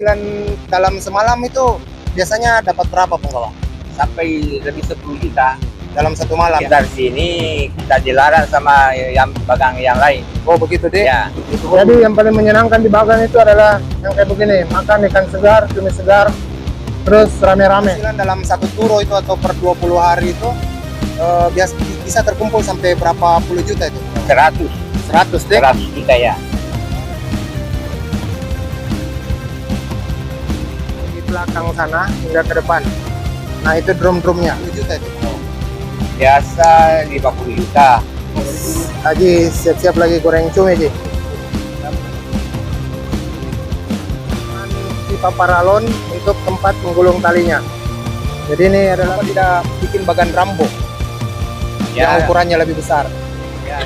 Dan dalam semalam itu biasanya dapat berapa penggawa? Sampai lebih 10 juta. Dalam satu malam? Dari sini kita dilarang sama yang bagang yang lain. Oh begitu deh? Ya. Jadi yang paling menyenangkan di Bagan itu adalah yang kayak begini, makan ikan segar, cumi segar, terus rame-rame. Dalam satu turo itu atau per 20 hari itu bisa terkumpul sampai berapa puluh juta itu? 100 deh? 100 juta ya. Di belakang sana hingga ke depan. Nah itu drum-drumnya. 10 juta itu? Biasa 50 juta. Haji siap-siap lagi goreng cumi, Ji. Pipa paralon untuk tempat menggulung talinya. Jadi ini adalah tidak bikin bagan Rambo Ya. yang ukurannya lebih besar. Ya.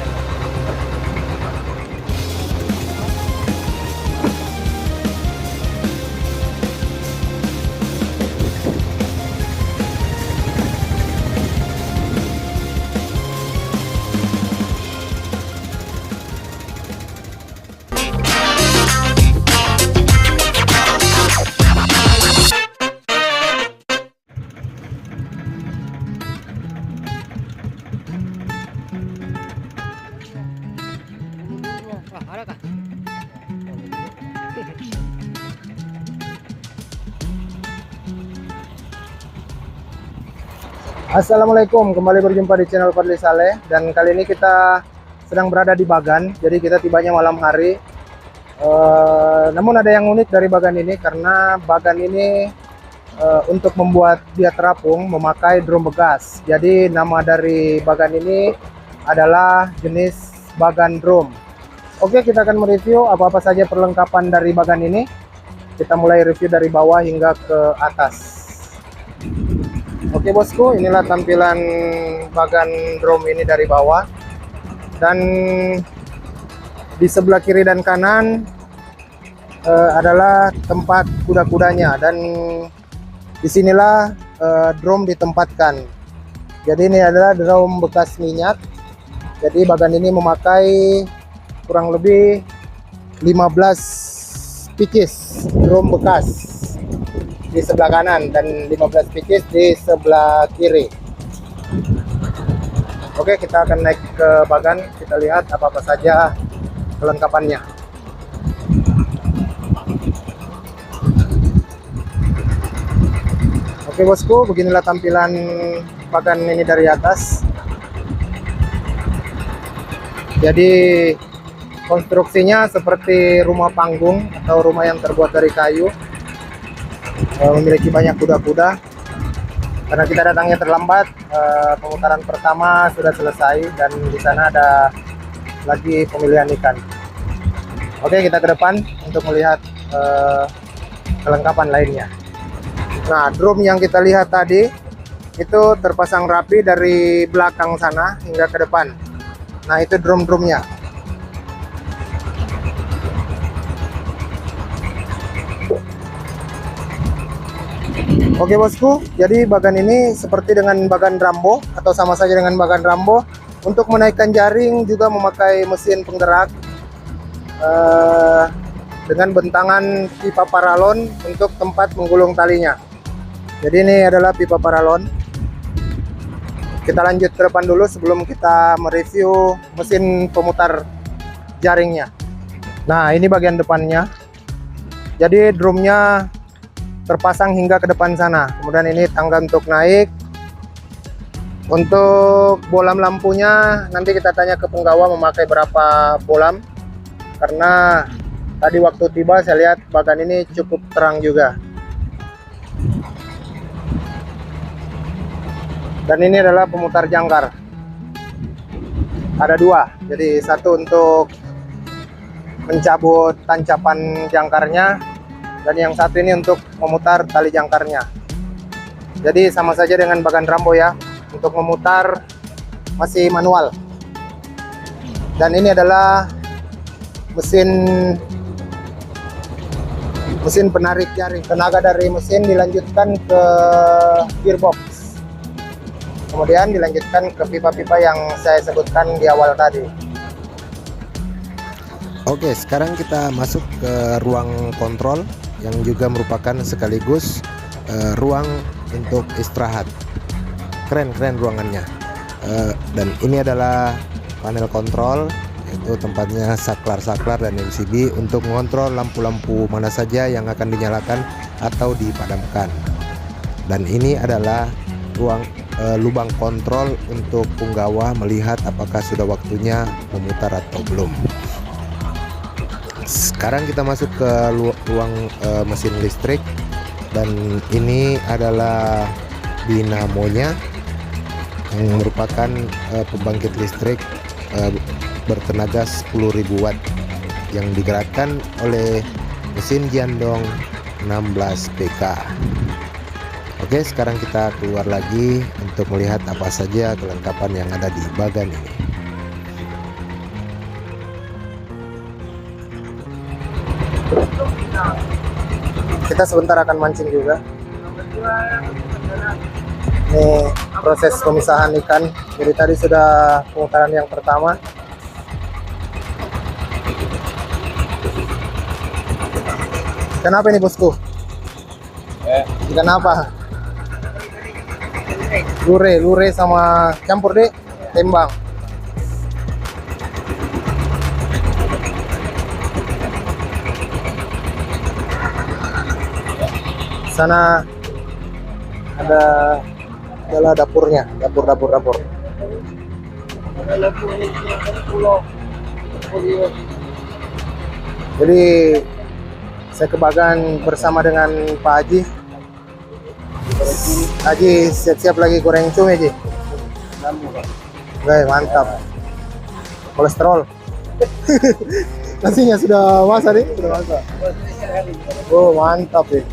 Assalamualaikum, kembali berjumpa di channel Fadli Saleh. Dan kali ini kita sedang berada di Bagan. Jadi kita tibanya malam hari. Namun ada yang unik dari Bagan ini, karena Bagan ini untuk membuat dia terapung memakai drum bekas. Jadi nama dari Bagan ini adalah jenis Bagan drum. Oke, kita akan mereview apa-apa saja perlengkapan dari Bagan ini. Kita mulai review dari bawah hingga ke atas. Oke bosku, inilah tampilan Bagan drum ini dari bawah. Dan di sebelah kiri dan kanan adalah tempat kuda-kudanya, dan disinilah drum ditempatkan. Jadi ini adalah drum bekas minyak. Jadi Bagan ini memakai kurang lebih 15 pieces drum bekas di sebelah kanan dan 15 pieces di sebelah kiri. Oke, kita akan naik ke Bagan, kita lihat apa-apa saja kelengkapannya. Oke bosku, beginilah tampilan Bagan ini dari atas. Jadi konstruksinya seperti rumah panggung atau rumah yang terbuat dari kayu. Memiliki banyak kuda-kuda. Karena kita datangnya terlambat, pemutaran pertama sudah selesai dan di sana ada lagi pemilihan ikan. Oke, kita ke depan untuk melihat kelengkapan lainnya. Nah, drum yang kita lihat tadi itu terpasang rapi dari belakang sana hingga ke depan. Nah, itu drum-drumnya. Oke bosku, jadi Bagan ini seperti dengan Bagan Rambo atau sama saja dengan Bagan Rambo. Untuk menaikkan jaring juga memakai mesin penggerak dengan bentangan pipa paralon untuk tempat menggulung talinya. Jadi ini adalah pipa paralon. Kita lanjut ke depan dulu sebelum kita mereview mesin pemutar jaringnya. Nah, ini bagian depannya. Jadi drumnya terpasang hingga ke depan sana. Kemudian ini tangga untuk naik. Untuk bolam lampunya nanti kita tanya ke penggawa memakai berapa bolam, karena tadi waktu tiba saya lihat Bagan ini cukup terang juga. Dan ini adalah pemutar jangkar. Ada dua, jadi satu untuk mencabut tancapan jangkarnya, dan yang satu ini untuk memutar tali jangkarnya. Jadi sama saja dengan Bagan Rambo ya. Untuk memutar masih manual. Dan ini adalah mesin penarik jaring. Tenaga dari mesin dilanjutkan ke gearbox. Kemudian dilanjutkan ke pipa-pipa yang saya sebutkan di awal tadi. Oke, sekarang kita masuk ke ruang kontrol. yang juga merupakan sekaligus ruang untuk istirahat. Keren ruangannya. Dan ini adalah panel kontrol, yaitu tempatnya saklar dan LCD untuk mengontrol lampu-lampu mana saja yang akan dinyalakan atau dipadamkan. Dan ini adalah ruang lubang kontrol untuk punggawa melihat apakah sudah waktunya memutar atau belum. Sekarang kita masuk ke ruang mesin listrik, dan ini adalah dinamonya yang merupakan pembangkit listrik bertenaga 10.000 watt yang digerakkan oleh mesin Jiandong 16 PK. Oke, sekarang kita keluar lagi untuk melihat apa saja kelengkapan yang ada di bagan ini. Kita sebentar akan mancing juga. Ini proses pemisahan ikan. Jadi tadi sudah pemutaran yang pertama. Ikan apa ini bosku? Ikan apa? Lure sama campur deh, tembang. Sana adalah dapurnya, dapur. Jadi saya ke Bagan bersama dengan Pak Haji. Haji siap-siap lagi goreng cumi, Haji. Oke, mantap. Kolesterol. Nasinya sudah masak nih, sudah masak. Oh, mantap nih.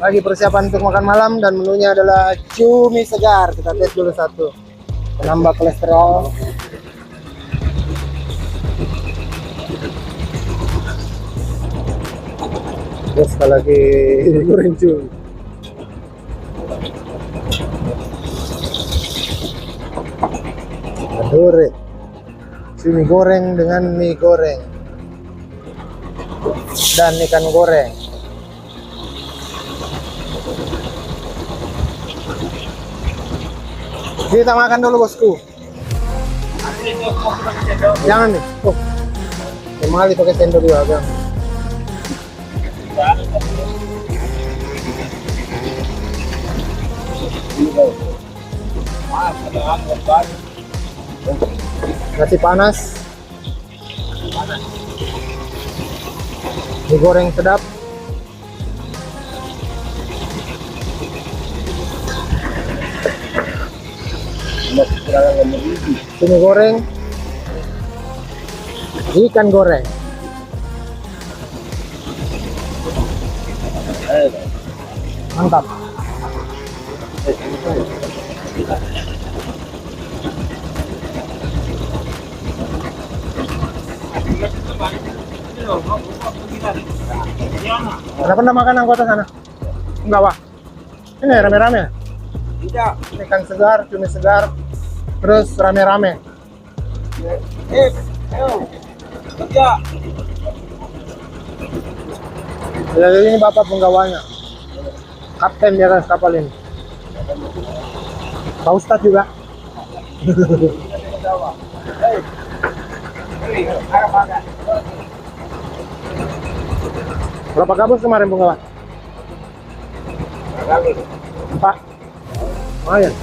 Lagi persiapan untuk makan malam, dan menunya adalah cumi segar. Kita tes dulu satu, penambah kolesterol. Terus sekali lagi goreng cumi. Adore, cumi goreng dengan mie goreng dan ikan goreng. Kita makan dulu bosku. Jangan nih. Oh, kemali pakai sendok juga. Bang. Nasi panas. Mie goreng sedap. Cumi goreng, ikan goreng. Mantap. Ada pernah makan anggota sana? Enggak, Pak. Ini rame-rame. Tidak. Ikan segar, cumi segar, terus rame-rame. Jadi ini bapak penggawanya, kapten di atas kapal ini. Pak Ustadz juga. Berapa kabus kemarin penggawa? Empat. Lumayan.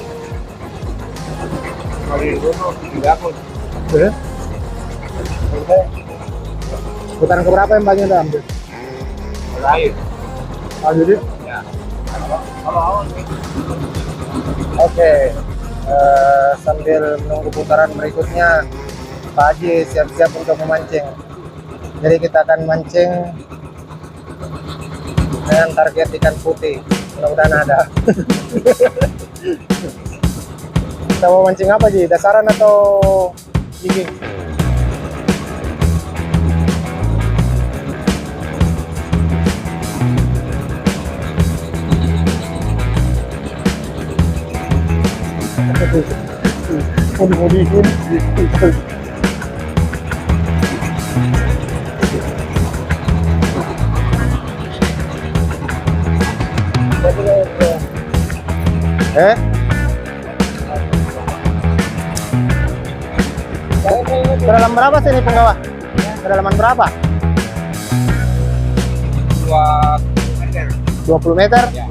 Sudah? Putaran keberapa yang banyak udah ambil? Terakhir. Jadi? Ya. Kalau awal nih. Oke. Sambil menunggu putaran berikutnya, Pak Haji siap-siap untuk memancing. Jadi kita akan mancing dengan target ikan putih. Mudah-mudahan ada. Kita mau mancing apa, Ji? Dasaran atau jigging? Eh? Kedalaman berapa sih ini penggawa? Kedalaman berapa? 20 meter? Ya.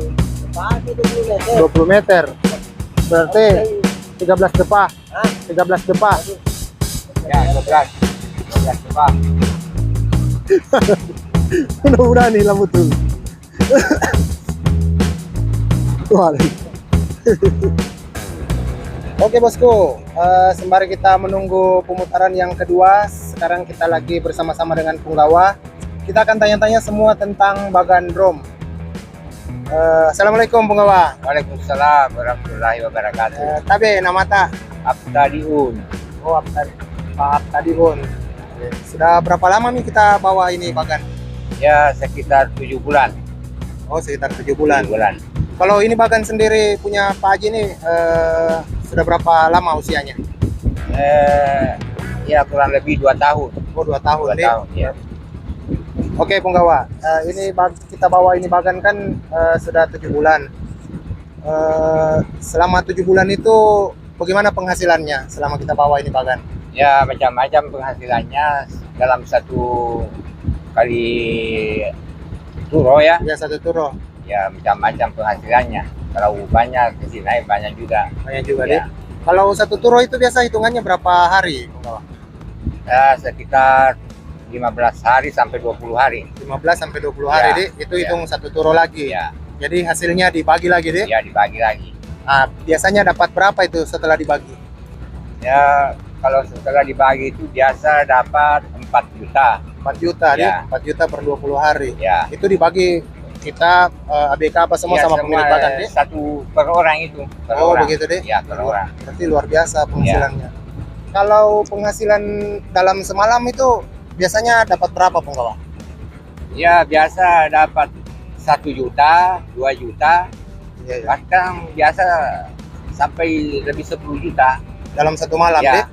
20 meter. Berarti 13 depa. 13 depa. Ya, 12 coba. Mudah-mudahan hilang betul. Waduh. Oke bosku, sembari kita menunggu pemutaran yang kedua, sekarang kita lagi bersama-sama dengan penggawa. Kita akan tanya-tanya semua tentang bagan drum. Assalamualaikum penggawa. Waalaikumsalam warahmatullahi wabarakatuh. Tabe nama tak? Abtadiun. Oh, Pak Abtadiun. Sudah berapa lama nih kita bawa ini bagan? Ya, sekitar 7 bulan. Oh, sekitar 7 bulan. 7 bulan. Kalau ini bagan sendiri punya Pak Haji nih, sudah berapa lama usianya? Ya kurang lebih 2 tahun. Oh, 2 tahun 2 nih. tahun, ya. Oke, penggawa. Ini kita bawa ini bagan kan sudah 7 bulan. Selama 7 bulan itu bagaimana penghasilannya selama kita bawa ini bagan? Ya, macam-macam penghasilannya dalam satu kali turo ya. Ya, satu turo. Ya, macam-macam penghasilannya. Kalau banyak ke sini banyak juga. Banyak juga Ya. deh. Kalau satu turo itu biasa hitungannya berapa hari, penggawa? Ya, sekitar 15 hari sampai 20 hari. 15 sampai 20 hari, Ya. deh. Itu Ya. hitung satu turo lagi. Ya, Jadi hasilnya dibagi lagi, deh. ya dibagi lagi. Nah, biasanya dapat berapa itu setelah dibagi? Ya, kalau setelah dibagi itu biasa dapat 4 juta. 4 juta, deh. Ya. 4 juta per 20 hari. Ya. Itu dibagi kita ABK apa semua Ya, sama pemilik bagan, deh. satu per orang itu. Per Oh, orang. begitu, deh. Ya, per orang. Berarti luar biasa penghasilannya. Kalau penghasilan dalam semalam itu biasanya dapat berapa, penggawa? Ya, biasa dapat 1 juta, 2 juta. Ya, ya. Bahkan biasa sampai lebih 10 juta. Dalam satu malam, Ya, deh.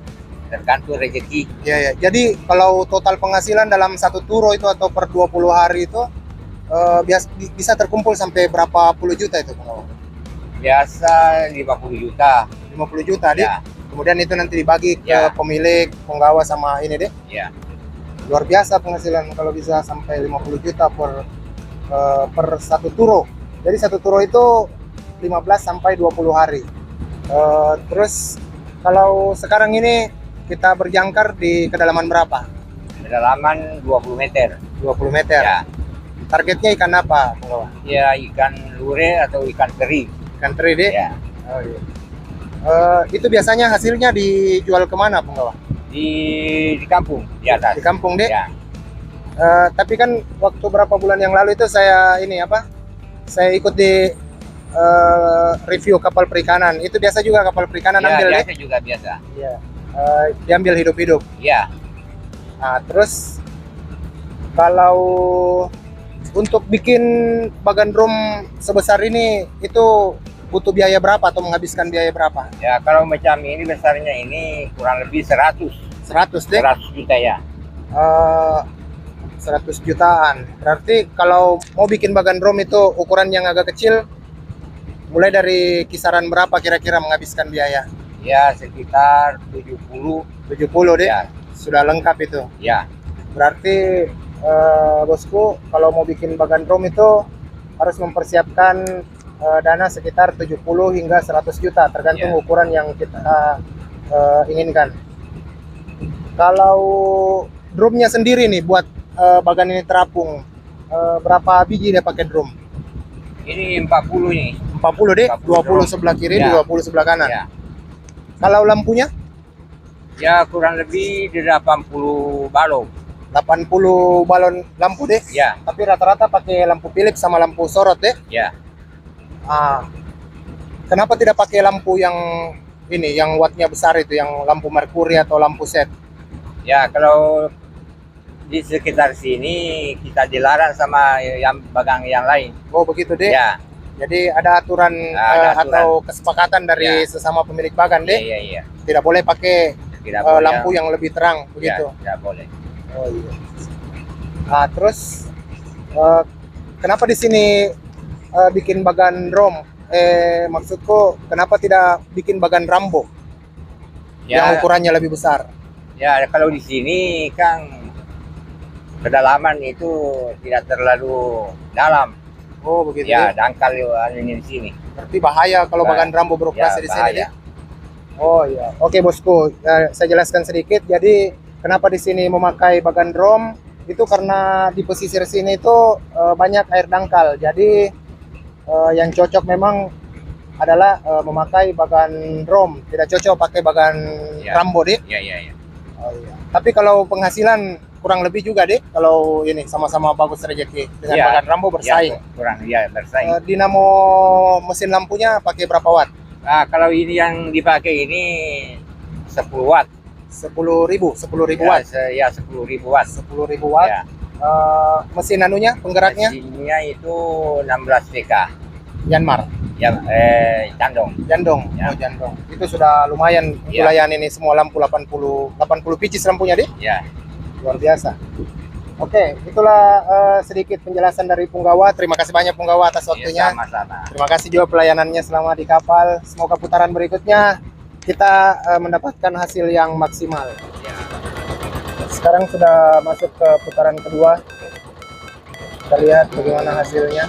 tergantung rezeki. Ya, ya. Jadi kalau total penghasilan dalam satu turo itu atau per 20 hari itu bisa terkumpul sampai berapa puluh juta itu, penggawa? Biasa 50 juta. 50 juta, deh. Ya, Kemudian itu nanti dibagi ke Ya. pemilik, penggawa sama ini, deh. ya. Luar biasa penghasilan kalau bisa sampai 50 juta per satu turo. Jadi satu turo itu 15 sampai 20 hari. Terus kalau sekarang ini kita berjangkar di kedalaman berapa? Kedalaman 20 meter. 20 meter. Ya. Targetnya ikan apa, penggawa? Ya, ikan lure atau ikan teri. Ikan teri, deh. Ya. Oh, iya. Itu biasanya hasilnya dijual kemana, penggawa? Di kampung, di atas. Di kampung, deh. Ya. Tapi kan waktu berapa bulan yang lalu itu saya saya ikut di review kapal perikanan. Itu biasa juga kapal perikanan Ya, ambil, deh. biasa juga biasa. Iya. Diambil hidup-hidup. Ya, Nah, terus kalau untuk bikin bagan drum sebesar ini itu butuh biaya berapa atau menghabiskan biaya berapa? ya kalau macam ini besarnya ini kurang lebih 100 deh. 100 juta ya. 100 jutaan. Berarti kalau mau bikin bagan drum itu ukuran yang agak kecil, mulai dari kisaran berapa kira-kira menghabiskan biaya? Ya, sekitar 70. 70, deh. Ya, Sudah lengkap itu. ya. Berarti bosku, kalau mau bikin bagan drum itu harus mempersiapkan dana sekitar 70 hingga 100 juta tergantung Ya. ukuran yang kita inginkan. Kalau drumnya sendiri nih buat bagan ini terapung, berapa biji dia pakai drum? Ini 40 nih. 40, deh. 40 20 sebelah kiri, Ya. 20 sebelah kanan. Ya. Kalau lampunya Ya, kurang lebih 80 balon. 80 balon lampu, deh. Ya, Tapi rata-rata pakai lampu Philips sama lampu sorot, deh. ya. Kenapa tidak pakai lampu yang ini, yang wattnya besar itu, yang lampu merkuri atau lampu set? Ya, kalau di sekitar sini kita dilarang sama yang bagang yang lain. Oh, begitu, deh. Ya, Jadi ada aturan, Ada aturan. atau kesepakatan dari Ya. sesama pemilik bagan, Iya, Dek. iya, iya. Tidak boleh pakai Tidak boleh. lampu yang lebih terang, Ya, begitu. tidak boleh. Oh iya. Nah, terus kenapa di sini bikin bagan rom? Maksudku kenapa tidak bikin bagan Rambo yang Ya, ukurannya lebih besar? ya kalau di sini Kang kedalaman itu tidak terlalu dalam. Oh begitu. Ya, Dek. dangkal ini di sini. Berarti bahaya kalau bagan Rambo beroperasi Ya, di sini, bahaya. Dek? Oh iya. Oke bosku, saya jelaskan sedikit. Jadi kenapa di sini memakai bagan rom? Itu karena di pesisir sini itu banyak air dangkal. Jadi yang cocok memang adalah memakai bagan rom. Tidak cocok pakai bagan Ya. Rambo, Dek. Iya, iya, iya. Oh iya. Tapi kalau penghasilan kurang lebih juga, Dek. Kalau ini sama-sama bagus rezeki dengan Ya. bagan Rambo bersaing. Ya, kurang, ya bersaing. Dinamo mesin lampunya pakai berapa watt? Nah, kalau ini yang dipakai ini 10 watt. 10.000 Ya, watt. ya 10.000 watt. 10.000 watt. Ya. Mesin anunya, penggeraknya Mesinnya itu 16 PK. Yanmar, Yang Candong. Jandong. Ya. Oh, Jandong. Itu sudah lumayan untuk Ya. layan ini semua lampu 80 pieces lampunya, Dek. Ya. Luar biasa. Oke, itulah sedikit penjelasan dari Punggawa. Terima kasih banyak Punggawa atas Ya, waktunya. sama-sama. Terima kasih juga pelayanannya selama di kapal. Semoga putaran berikutnya kita mendapatkan hasil yang maksimal. Ya. Sekarang sudah masuk ke putaran kedua. Kita lihat bagaimana hasilnya.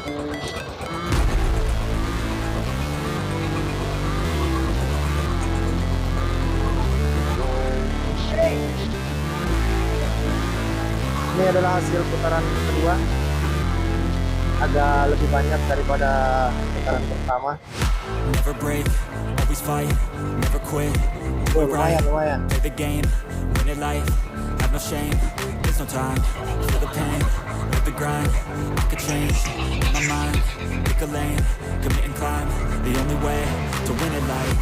Ini adalah hasil putaran kedua. Agak lebih banyak daripada putaran pertama. Never break, always fight, never quit. Oh, Do it right, lumayan. play the game, win it life. Have no shame, there's no time. Feel the pain, live the grind. I could change, in my mind, pick a lane, commit and climb. The only way to win it life.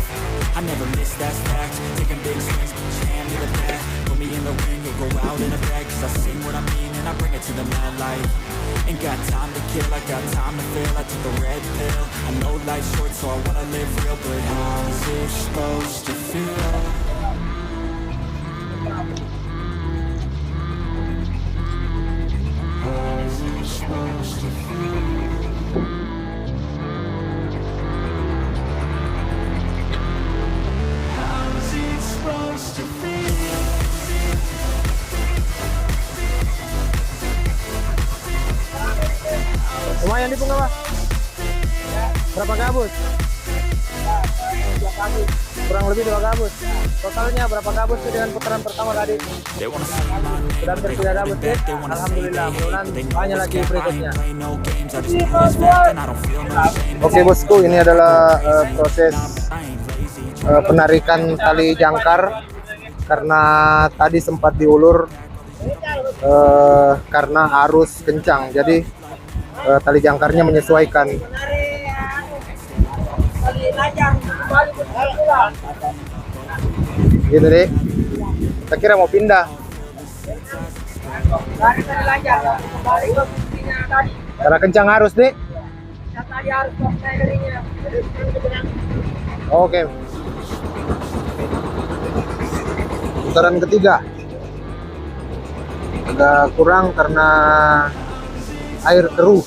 I never miss, that's fact. Taking big swings, put your hand to the back. Put me in the ring, you'll go out in a bag. Cause I sing what I mean and I bring it to the mad light. Ain't got time to kill, I got time to feel. I took the red pill, I know life's short so I wanna live real. But how's it supposed to feel? How's it supposed to feel? How's it supposed to feel? Lumayan di Punggawa. Berapa gabus? Kurang lebih 2 gabus. Totalnya berapa gabus tuh dengan putaran pertama tadi? They wanna say my name, Sudah but they sudah hold gabus, me Dek. back. They wanna say Alhamdulillah, they hate, mudah-mudahan but they know banyak it's lagi cap. I berikutnya. ain't play no games, I just do this fact, and I don't feel no shame. Oke bosku, ini adalah proses I ain't lazy. penarikan tali jangkar karena tadi sempat diulur karena arus kencang. Jadi tali jangkarnya menyesuaikan. Gitu deh. Kita kira mau pindah. Karena kencang arus deh. Oke. Putaran ketiga. Agak kurang karena air keruh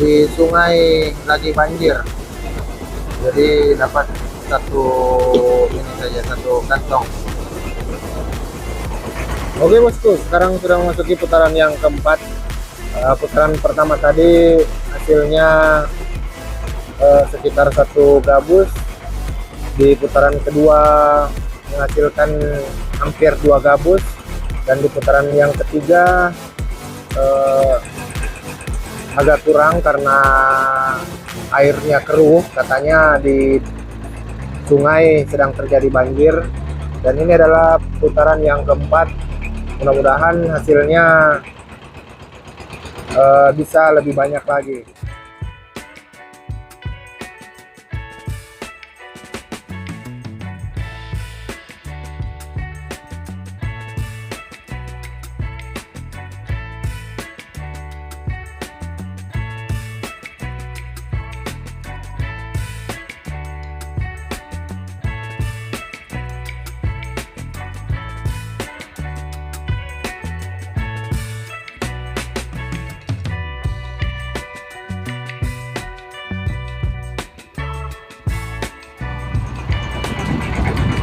di sungai lagi banjir. Jadi dapat satu kantong. Oke bosku, sekarang sudah memasuki putaran yang keempat. Putaran pertama tadi hasilnya sekitar 1 gabus. Di putaran kedua menghasilkan hampir 2 gabus, dan di putaran yang ketiga agak kurang karena airnya keruh, katanya di sungai sedang terjadi banjir. Dan ini adalah putaran yang keempat. Mudah-mudahan hasilnya bisa lebih banyak lagi.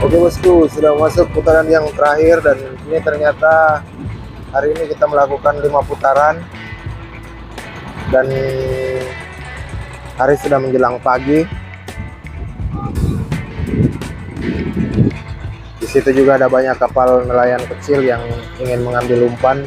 Oke bosku, sudah masuk putaran yang terakhir dan ini ternyata hari ini kita melakukan 5 putaran dan hari sudah menjelang pagi. Di situ juga ada banyak kapal nelayan kecil yang ingin mengambil umpan.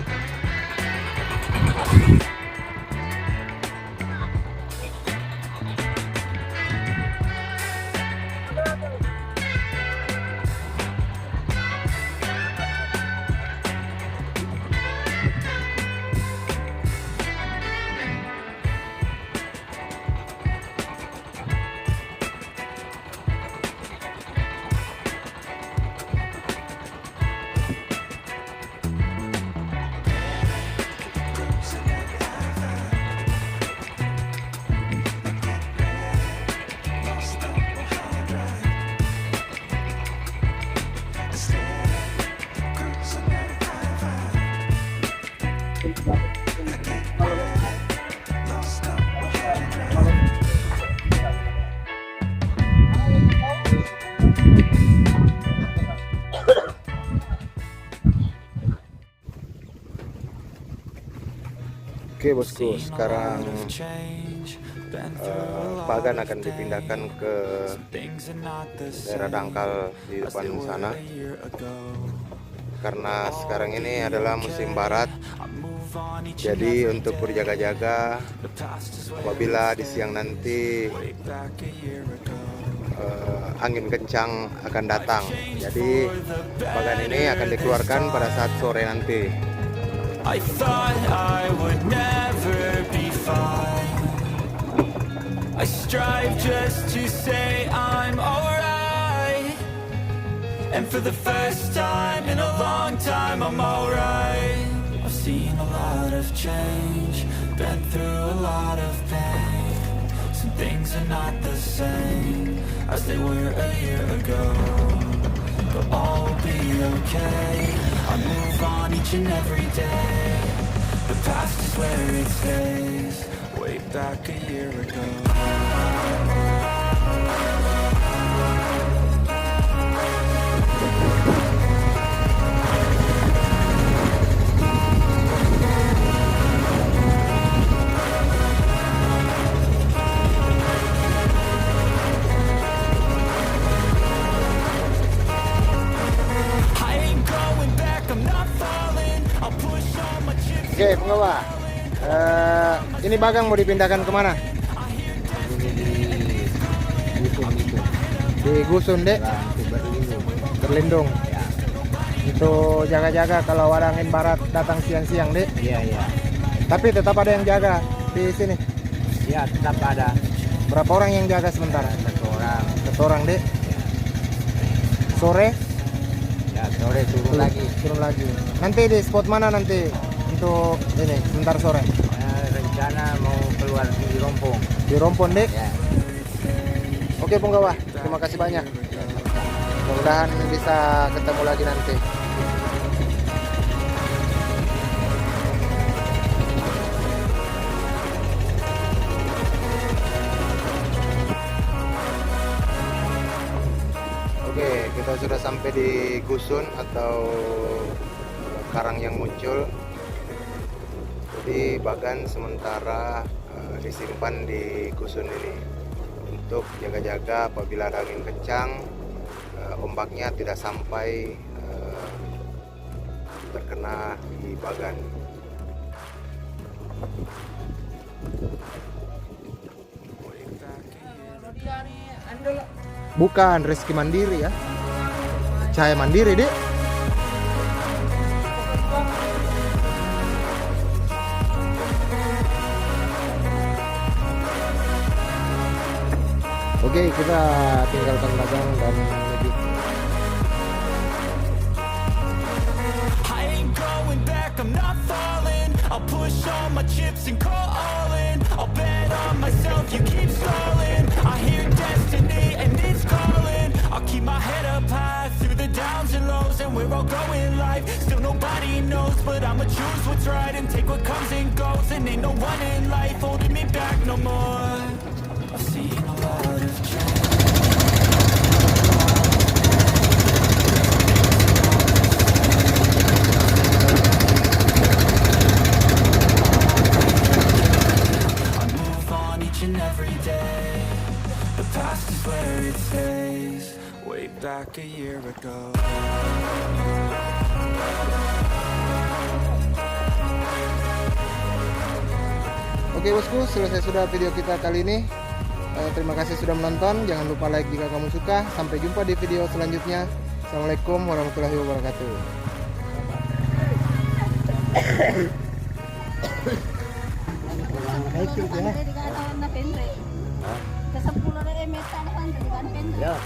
Oke bosku, sekarang bagan akan dipindahkan ke daerah dangkal di depan sana karena sekarang ini adalah musim barat. Jadi untuk berjaga-jaga apabila di siang nanti angin kencang akan datang. Jadi bagan ini akan dikeluarkan pada saat sore nanti. I thought I would never be fine. I strive just to say I'm alright. And for the first time in a long time I'm alright. I've seen a lot of change, been through a lot of pain. Some things are not the same as they were a year ago, but all will be okay. I move on each and every day. The past is where it stays. Way back a year ago. Oke penggawa, ini bagang mau dipindahkan kemana? Di Gusun dek, berlindung. Itu jaga-jaga kalau ada angin barat datang siang-siang dek. Iya. Tapi tetap ada yang jaga di sini. Ya, tetap ada. Berapa orang yang jaga sementara? 1 orang. 1 orang dek. Sore? Ya, sore turun lagi. Turun lagi. Nanti di spot mana nanti? Untuk ini sebentar sore Rencana mau keluar di Rompong. di Rompong dek. Ya. Oke penggawa, terima kasih banyak. Mudah-mudahan bisa ketemu lagi nanti. Oke, kita sudah sampai di Gusun atau karang yang muncul. Jadi bagan sementara disimpan di Gusun ini untuk jaga-jaga apabila ada angin kencang, ombaknya tidak sampai terkena di bagan. Bukan Rezeki Mandiri ya, Cahaya Mandiri dek. Oke, kita tinggalkan bagang dan menuju. I ain't going back, I'm not falling. I'll push all my chips and call all in. I'll bet on myself, you keep stalling. I hear destiny and it's calling. I'll keep my head up high through the downs and lows, and we're all going life. Still nobody knows, but I'ma choose what's right and take what comes and goes. And ain't no one in life holding me back no more. I've seen a lot of change. each and every day. The past is where it stays, way back a year ago. Oke bosku, selesai sudah video kita kali ini. Terima kasih sudah menonton. Jangan lupa like jika kamu suka. Sampai jumpa di video selanjutnya. Assalamualaikum warahmatullahi wabarakatuh. Ya.